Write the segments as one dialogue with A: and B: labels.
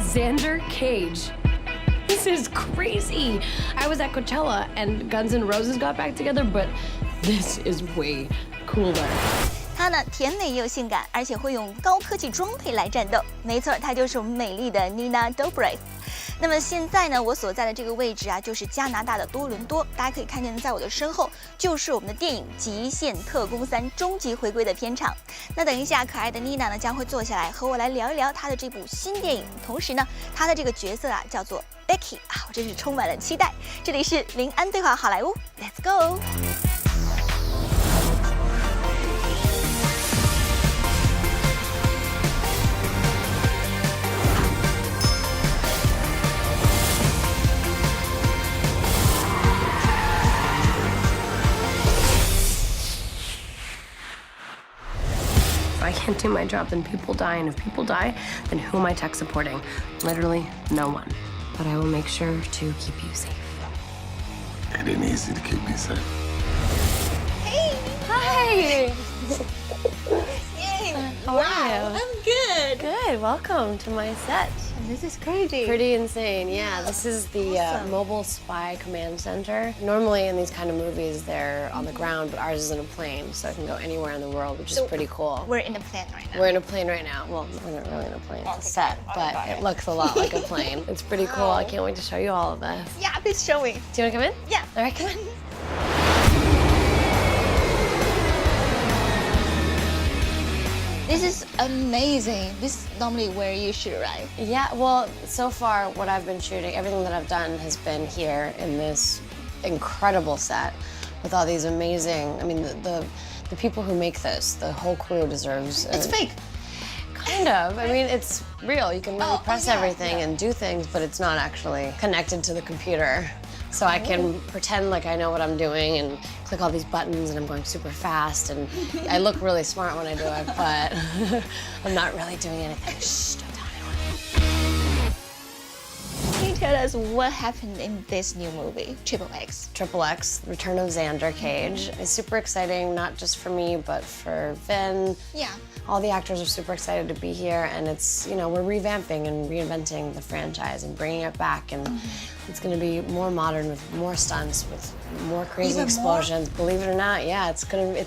A: Xander Cage. This is crazy. I was at Coachella and Guns N' Roses got back together, but this is way cooler.
B: 她呢，甜美又性感，而且会用高科技装备来战斗。没错，她就是我们美丽的 Nina Dobrev。那么现在呢，我所在的这个位置啊，就是加拿大的多伦多。大家可以看见，在我的身后就是我们的电影《极限特工3：终极回归》的片场。那等一下，可爱的 Nina 呢将会坐下来和我来聊一聊她的这部新电影。同时呢，她的这个角色啊叫做 Becky 啊，我真是充满了期待。这里是林安对话好莱坞 ，Let's go。If
A: I can't do my job, then people die, and if people die, then who am I tech supporting? Literally, no one. But I will make sure to keep you safe.
C: It ain't easy to keep me safe.
B: Hey!
A: Hi!
B: Yay!
A: How are you?
B: I'm good.
A: Good, welcome to my set.
B: This is crazy.
A: Pretty insane, yeah. This is the Mobile Spy Command Center. Normally in these kind of movies, they're on the ground, but ours is in a plane, so it can go anywhere in the world, which is pretty cool.
B: We're in a plane right now.
A: We're in a plane right now. Well, we're not really in a plane, it's a set, but it looks a lot like a plane. It's pretty cool. I can't wait to show you all of this.
B: Yeah, please show me.
A: Do you want to come in?
B: Yeah.
A: All right, come in.
B: This is amazing. This is normally where you shoot, right?
A: Yeah, well, so far what I've been shooting, everything that I've done has been here in this incredible set with all these amazing, I mean, the people who make this, the whole crew deserves.
B: It's fake.
A: Kind of. I mean, it's real. You can really press
B: yeah,
A: everything and do things, but it's not actually connected to the computer. So I can pretend like I know what I'm doing and click all these buttons and I'm going super fast and I look really smart when I do it, but I'm not really doing anything. Shh, don't tell anyone.
B: Can you tell us what happened in this new movie, Triple X?
A: Triple X, Return of Xander Cage. It's super exciting, not just for me, but for Vin.
B: Yeah.
A: All the actors are super excited to be here, and it's, you know, we're revamping and reinventing the franchise and bringing it back, and it's going to be more modern with more stunts, with more crazy
B: Even
A: explosions. Believe it or not, yeah, it's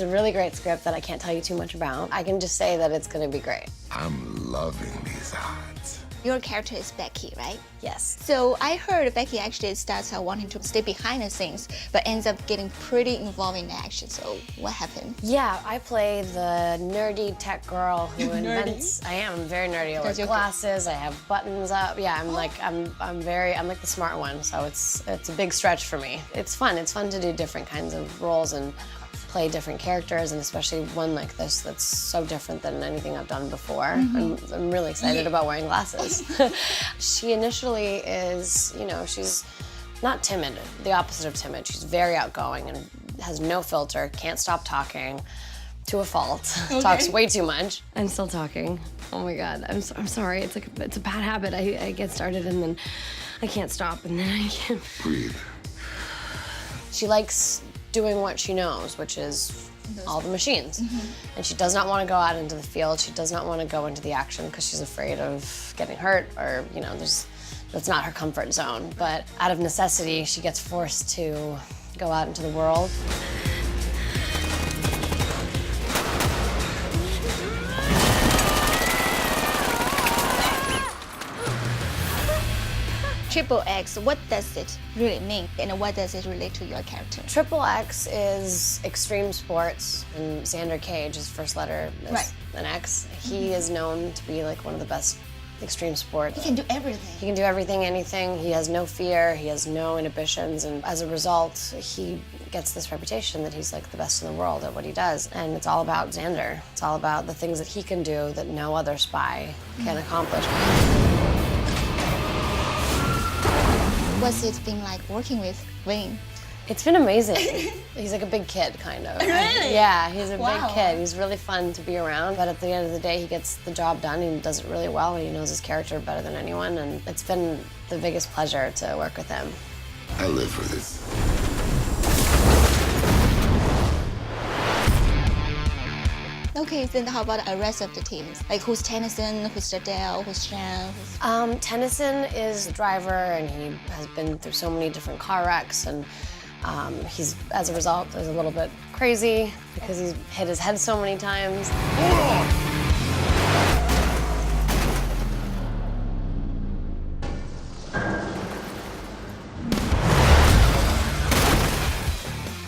A: a really great script that I can't tell you too much about. I can just say that it's going to be great.
C: I'm loving these odds.
B: Your character is Becky, right?
A: Yes.
B: So I heard Becky actually starts out wanting to stay behind the scenes, but ends up getting pretty involved in the action. So what happened?
A: Yeah, I play the nerdy tech girl who invents. I am very nerdy. I wear glasses. I have buttons up. Yeah, I'm like I'm like the smart one. So it's a big stretch for me. It's fun. It's fun to do different kinds of roles and play different characters, and especially one like this that's so different than anything I've done before. I'm really excited about wearing glasses. She initially is, you know, she's not timid, the opposite of timid. She's very outgoing and has no filter, can't stop talking to a fault. Talks way too much. I'm still talking. Oh my God, I'm sorry. It's a bad habit. I get started and then I can't stop and then I can't.
C: Breathe.
A: She likes doing what she knows, which is all the machines. And she does not want to go out into the field. She does not want to go into the action because she's afraid of getting hurt or, you know, that's not her comfort zone. But out of necessity, she gets forced to go out into the world.
B: Triple X, what does it really mean? And what does it relate to your character?
A: Triple X is extreme sports, and Xander Cage, his first letter is an X. He is known to be like one of the best extreme sport.
B: He can do everything.
A: He can do everything, anything. He has no fear, he has no inhibitions, and as a result, he gets this reputation that he's like the best in the world at what he does. And it's all about Xander. It's all about the things that he can do that no other spy can accomplish.
B: What's it been like working with Wayne?
A: It's been amazing. He's like a big kid, kind of.
B: Really?
A: Yeah, he's a big kid. He's really fun to be around, but at the end of the day, he gets the job done. He does it really well, and he knows his character better than anyone, and it's been the biggest pleasure to work with him.
C: I live for this.
B: Okay, then how about the rest of the teams? Like who's Tennyson, who's Adele, who's Shan?
A: Tennyson is the driver, and he has been through so many different car wrecks, and he's, as a result, is a little bit crazy because he's hit his head so many times.
C: Hold on!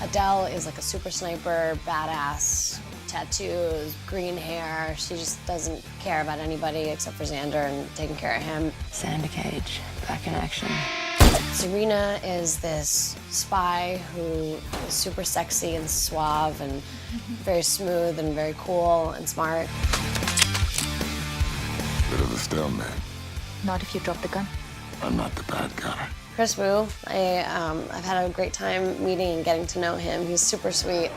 A: Adele is like a super sniper, badass, tattoos, green hair. She just doesn't care about anybody except for Xander and taking care of him.
D: Xander Cage, back in action.
A: Serena is this spy who is super sexy and suave and very smooth and very cool and smart.
C: Bit of a stalemate.
D: Not if you drop the gun.
C: I'm not the bad guy.
A: Chris Wu, I've had a great time meeting and getting to know him. He's super sweet.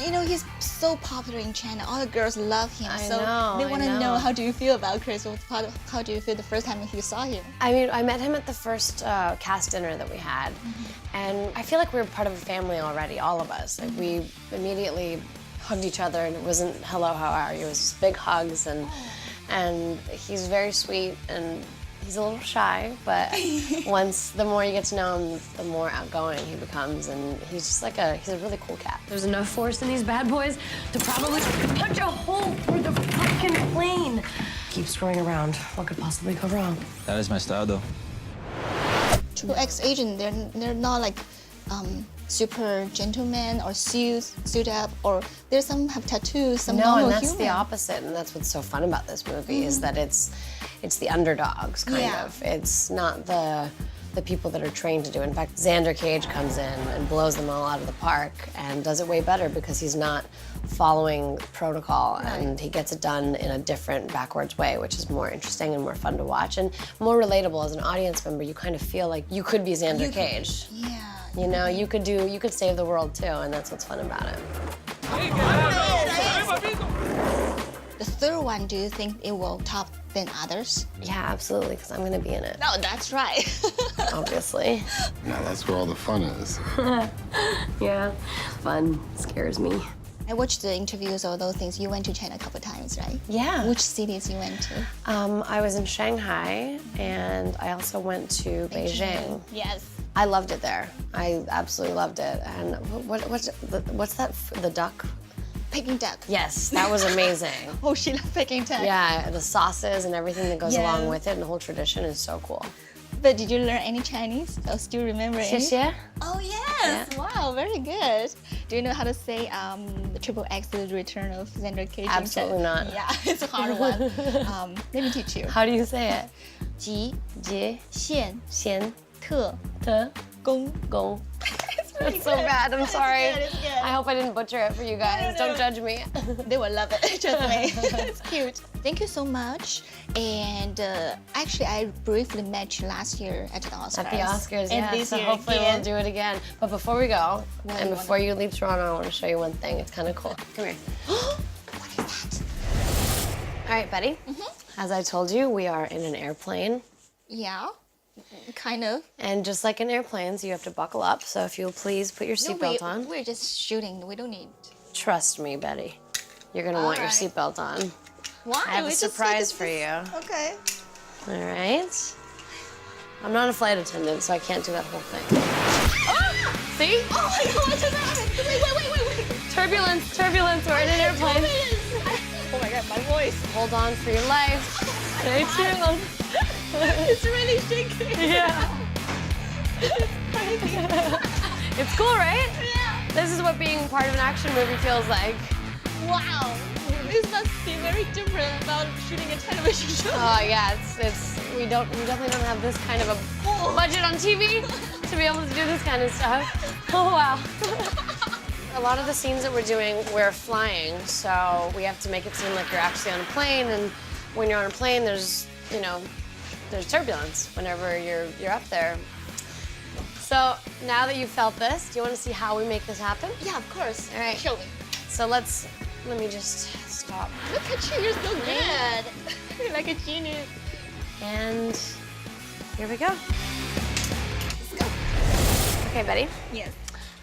B: You know, he's so popular in China. All the girls love him.
A: I
B: so
A: know,
B: they
A: I
B: want to
A: know.
B: know, how do you feel about Chris? How do you feel the first time you saw him?
A: I mean, I met him at the first cast dinner that we had, and I feel like we were part of a family already, all of us. Like, we immediately hugged each other, and it wasn't hello, how are you? It was just big hugs, and he's very sweet, and he's a little shy, but the more you get to know him, the more outgoing he becomes, and he's just like he's a really cool cat.
E: There's enough force in these bad boys to probably punch a hole through the fucking plane. Keep screwing around. What could possibly go wrong?
F: That is my style, though.
B: Triple X agent, they're not like super gentlemen or suit up, or there's some have tattoos, some
A: No,
B: normal
A: and that's
B: human.
A: the opposite, and that's what's so fun about this movie is that it's the underdogs, kind of. It's not the people that are trained to do it. In fact, Xander Cage comes in and blows them all out of the park and does it way better because he's not following protocol, and he gets it done in a different, backwards way, which is more interesting and more fun to watch and more relatable. As an audience member, you kind of feel like you could be Xander Cage.
B: Yeah.
A: You know, you could save the world too, and that's what's fun about it.
B: The third one, do you think it will top than others?
A: Yeah, absolutely, because I'm gonna be in it,
B: No, that's right.
A: obviously.
C: Now that's where all the fun is.
E: Yeah, fun scares me.
B: I watched the interviews or those things. You went to China a couple times, right?
A: Yeah.
B: Which cities you went to?
A: I was in Shanghai, and I also went to Beijing.
B: Yes.
A: I loved it there. I absolutely loved it. And what's that? The duck?
B: Peking duck.
A: Yes, that was amazing.
B: Oh, she loves Peking duck.
A: Yeah, the sauces and everything that goes
B: Yeah.
A: along with it, and the whole tradition is so cool.
B: But did you learn any Chinese? Or still remember any?
A: 谢谢.
B: Oh, yes.
A: Yeah.
B: Wow, very good. Do you know how to say the Triple X, the Return of Xander Cage?
A: Absolutely not.
B: Yeah, it's a hard one. Let me teach you.
A: How do you say it?
B: 吉
A: Ji,
B: 县
A: xian,
B: 特
A: te,
B: 公
A: gong.
B: really
A: That's so
B: good.
A: bad. I'm sorry.
B: It's good.
A: I hope I didn't butcher it for you guys.
B: No.
A: Don't judge me.
B: They will love it, trust me. It's cute. Thank you so much. And actually, I briefly met you last year at the Oscars.
A: At the Oscars,
B: and
A: yeah.
B: this
A: So
B: year
A: hopefully
B: again.
A: we'll do it again. But before we go,
B: What
A: and
B: do you
A: before you leave Toronto, I want to show you one thing. It's kind of cool. Come here.
B: What is that?
A: All right, Betty. As I told you, we are in an airplane.
B: Yeah, kind of.
A: And just like in airplanes, you have to buckle up. So if you'll please put your seatbelt on.
B: We're just shooting. We don't need.
A: Trust me, Betty. You're going to want your
B: right.
A: seatbelt on.
B: Why?
A: I have a
B: We just
A: surprise
B: take
A: for
B: this-
A: you.
B: Okay.
A: All right. I'm not a flight attendant, so I can't do that whole thing. See?
B: Oh my God! What just happened? Wait.
A: Turbulence, turbulence. We're in an airplane.
B: Oh my God, my voice.
A: Hold on for your life. Stay tuned.
B: It's really shaking.
A: Yeah. It's cool, right?
B: Yeah.
A: This is what being part of an action movie feels like.
B: Wow. This must be very different about shooting a television show.
A: Oh yeah, we definitely don't have this kind of a budget on TV to be able to do this kind of stuff. Oh wow. A lot of the scenes that we're doing, we're flying, so we have to make it seem like you're actually on a plane, and when you're on a plane, there's turbulence whenever you're up there. So now that you've felt this, do you want to see how we make this happen?
B: Yeah, of course.
A: All right.
B: Show me.
A: So let me just stop.
B: Look at you, you're so good. You're like a genius.
A: And here we go. Okay, Betty.
B: Yes.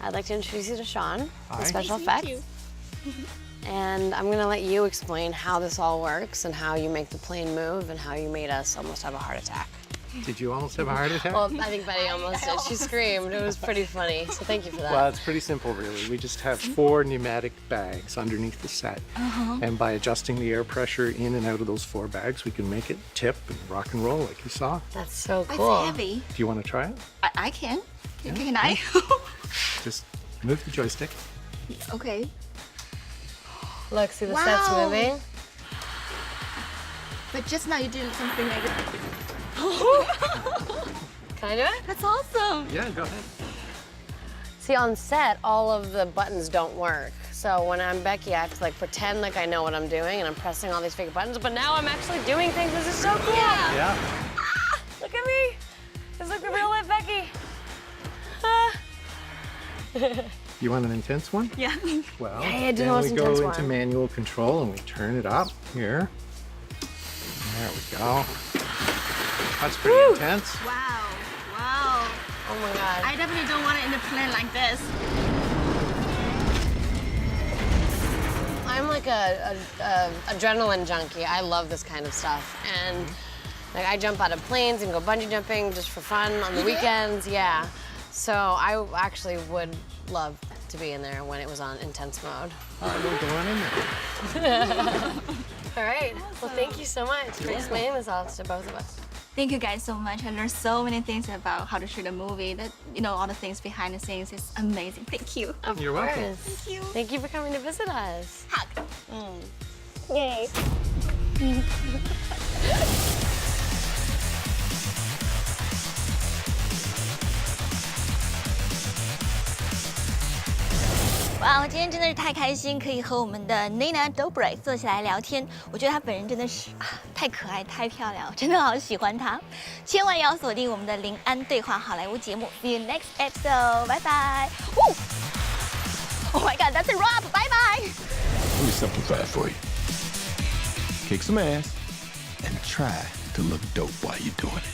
A: I'd like to introduce you to Sean,
F: Hi.
A: the special
B: Nice to meet
A: effects. And I'm gonna let you explain how this all works and how you make the plane move and how you made us almost have a heart attack.
F: Did you almost have a heart attack?
A: Well, I think Betty almost did. She screamed. It was pretty funny. So thank you for that.
F: Well, it's pretty simple, really. We just have 4 pneumatic bags underneath the set. And by adjusting the air pressure in and out of those 4 bags, we can make it tip and rock and roll like you saw.
A: That's so
B: It's
A: cool.
B: heavy.
F: Do you want to try it?
B: I can. Can I?
F: Just move the joystick.
B: Okay.
A: Look, see the set's
B: Wow.
A: moving?
B: But just now you did something like that.
A: Can I do it?
B: That's awesome.
F: Yeah, go ahead.
A: See, on set, all of the buttons don't work. So when I'm Becky, I have to like pretend like I know what I'm doing and I'm pressing all these fake buttons, but now I'm actually doing things. This is so cool.
F: Yeah.
A: Look at me. This looks like real life Becky. Ah.
F: You want an intense one?
B: Yeah.
F: Well,
A: Hey, I do
F: then
A: want
F: we
A: an
F: go
A: intense
F: into
A: one.
F: manual control and we turn it up here. There we go. That's pretty intense.
B: Wow. Wow.
A: Oh my God.
B: I definitely don't want it in a plane like this.
A: I'm like a adrenaline junkie. I love this kind of stuff. And like I jump out of planes and go bungee jumping just for fun on the weekends. Yeah. So I actually would love to be in there when it was on intense mode.
F: All right, we'll go on in there.
A: All right. Well, thank you so much for explaining this all to both of us.
B: Thank you guys so much. I learned so many things about how to shoot a movie. That all the things behind the scenes is amazing. Thank you.
A: Of
F: You're welcome.
A: course.
B: Thank you.
A: Thank you for coming to visit us.
B: Hug. Yay.哇，我今天真的是太开心，可以和我们的 Nina Dobrev 坐下来聊天。我觉得她本人真的是太可爱、太漂亮，我真的好喜欢她。千万要锁定我们的林安对话好莱坞节目。See you next episode， 拜拜。Oh my God, that's a wrap. Bye bye.
C: Let me simplify it for you. Kick some ass and try to look dope while you're doing it.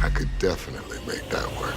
C: I could definitely make that work.